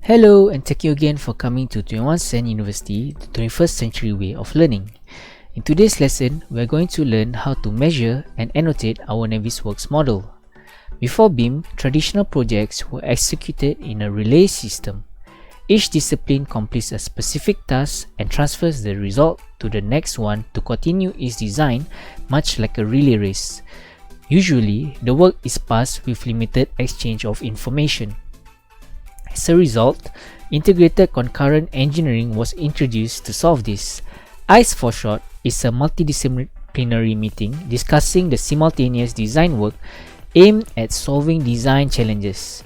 Hello, and thank you again for coming to 21 Cent University, the 21st century way of learning. In today's lesson, we are going to learn how to measure and annotate our Navisworks model. Before BIM, traditional projects were executed in a relay system. Each discipline completes a specific task and transfers the result to the next one to continue its design, much like a relay race. Usually, the work is passed with limited exchange of information. As a result, integrated concurrent engineering was introduced to solve this. ICE for short is a multidisciplinary meeting discussing the simultaneous design work aimed at solving design challenges.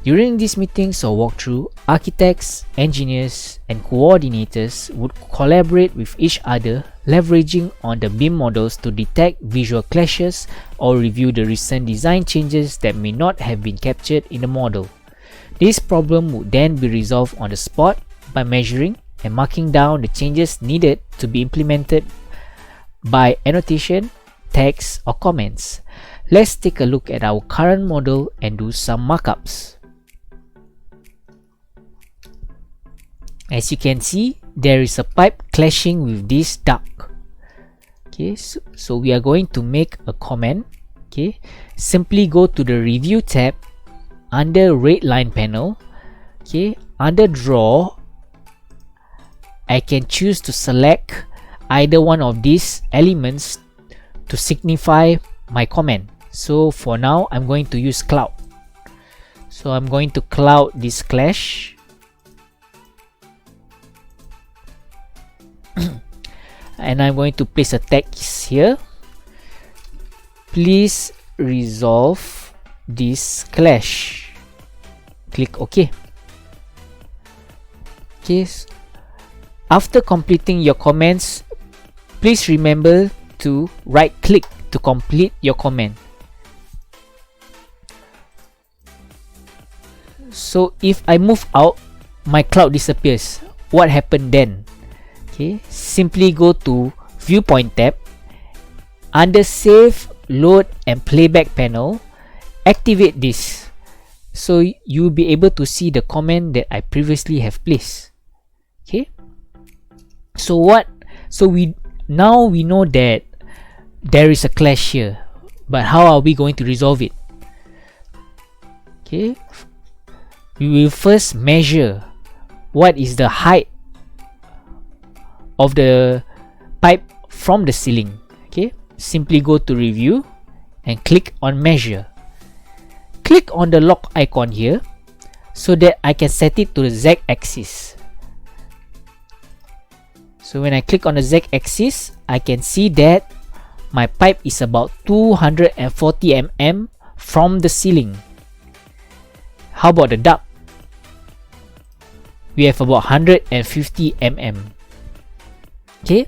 During these meetings or walkthrough, architects, engineers, and coordinators would collaborate with each other, leveraging on the BIM models to detect visual clashes or review the recent design changes that may not have been captured in the model. This problem would then be resolved on the spot by measuring and marking down the changes needed to be implemented by annotation, text, or comments. Let's take a look at our current model and do some markups. As you can see, there is a pipe clashing with this duct. Okay, so we are going to make a comment. Okay, simply go to the Review tab. Under red line panel, okay, under draw, I can choose to select either one of these elements to signify my comment. So for now, I'm going to use cloud. So I'm going to cloud this clash. And I'm going to place a text here. Please resolve this clash. Click OK. Okay. After completing your comments, please remember to right click to complete your comment. So if I move out, my cloud disappears. What happened then? Okay, simply go to Viewpoint tab. Under Save, Load and Playback panel, activate this. So you will be able to see the comment that I previously have placed. Okay. So we now know that there is a clash here, but how are we going to resolve it? Okay. We will first measure what is the height of the pipe from the ceiling. Okay. Simply go to Review and click on Measure. Click on the lock icon here so that I can set it to the Z-axis. So when I click on the Z-axis, I can see that my pipe is about 240 mm from the ceiling. How about the duct? We have about 150 mm. Okay,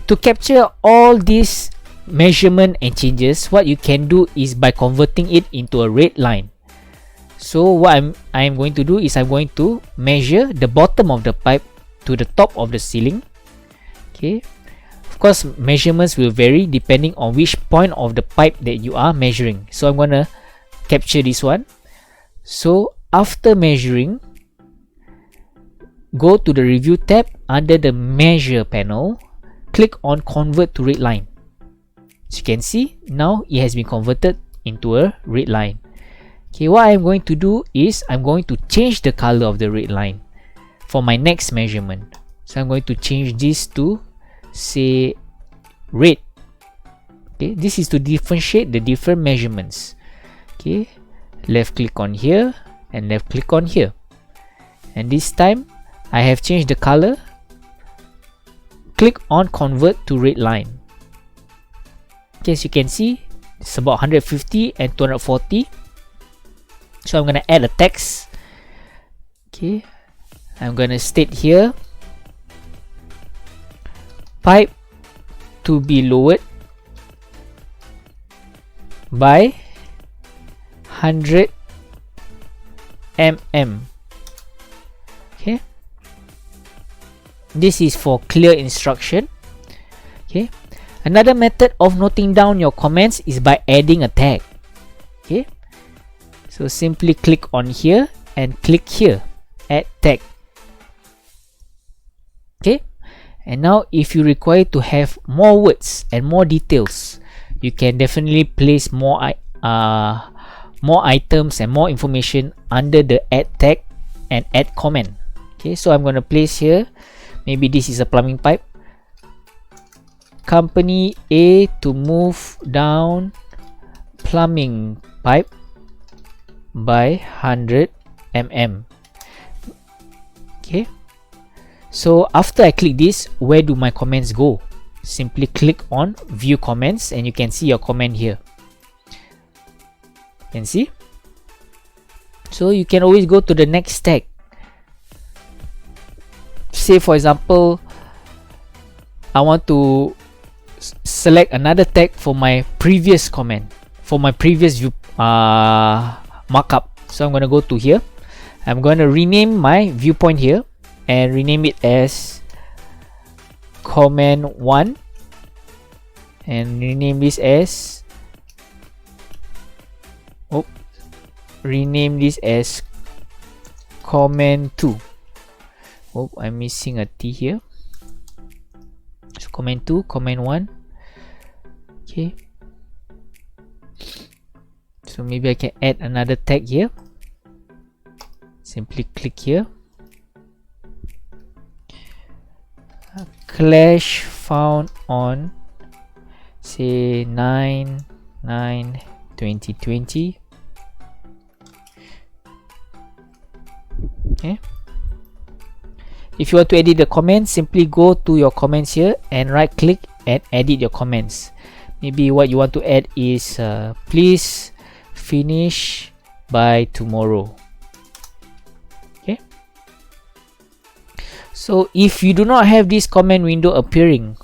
to capture all these measurement and changes, what you can do is by converting it into a red line. So what I'm going to do is I'm going to measure the bottom of the pipe to the top of the ceiling. Okay, of course measurements will vary depending on which point of the pipe that you are measuring. So I'm gonna capture this one. So after measuring, go to the Review tab. Under the Measure panel, click on Convert to Red Line. As you can see, now it has been converted into a red line. Okay, what I'm going to do is I'm going to change the color of the red line for my next measurement. So I'm going to change this to, say, red. Okay, this is to differentiate the different measurements. Okay, left click on here and left click on here. And this time, I have changed the color. Click on Convert to Red Line. Okay, as you can see, it's about 150 and 240. So I'm gonna add a text. Okay, I'm gonna state here, pipe to be lowered by 100 mm. Okay, this is for clear instruction. Okay. Another method of noting down your comments is by adding a tag. Okay, so simply click on here and click here. add tag. Okay, and now if you require to have more words and more details, you can definitely place more items and more information under the add tag and add comment. Okay, so I'm going to place here, maybe this is a plumbing pipe, company A to move down plumbing pipe by 100 mm. Okay, so after I click this, where do my comments go? Simply click on view comments and you can see your comment here. You can see, so you can always go to the next tag. Say for example, I want to select another tag for my previous comment, for my previous view markup. So I'm going to go to here, I'm going to rename my viewpoint here and rename it as comment 1 and rename this as comment 2. I'm missing a T here. So comment 2, comment 1. Okay, so maybe I can add another tag here. Simply click here, clash found on say 9/9/2020. Okay, if you want to edit the comments, simply go to your comments here and right click and edit your comments. Maybe what you want to add is please finish by tomorrow. Okay, so if you do not have this comment window appearing,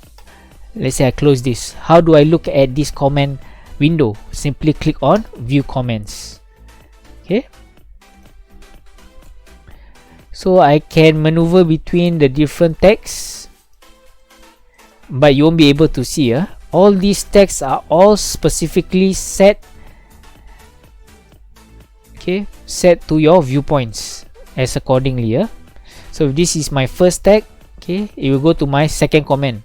let's say I close this, how do I look at this comment window? Simply click on view comments. Okay, so I can maneuver between the different tags, but you won't be able to see. All these tags are all specifically set, okay, set to your viewpoints as accordingly. So if this is my first tag, okay, it will go to my second comment,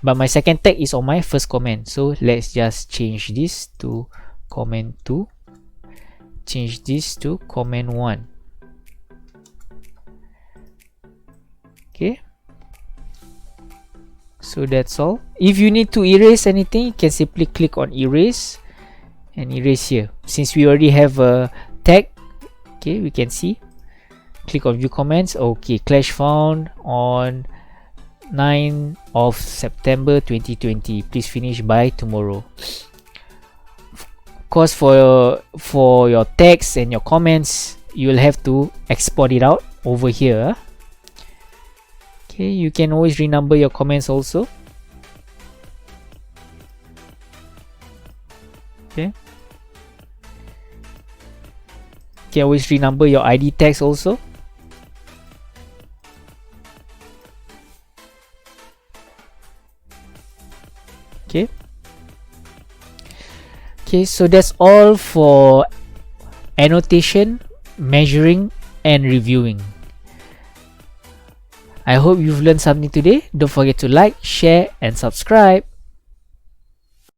but my second tag is on my first comment. So let's just change this to comment 2, change this to comment 1. Okay, so that's all. If you need to erase anything, you can simply click on erase and erase here. Since we already have a tag, okay, we can see, click on view comments. Okay, clash found on 9 of September 2020, please finish by tomorrow. Of course, for your text and your comments, you will have to export it out over here. Okay, you can always renumber your comments also. Okay, you can always renumber your ID tags also. Okay, so that's all for annotation, measuring and reviewing. I hope you've learned something today. Don't forget to like, share and subscribe.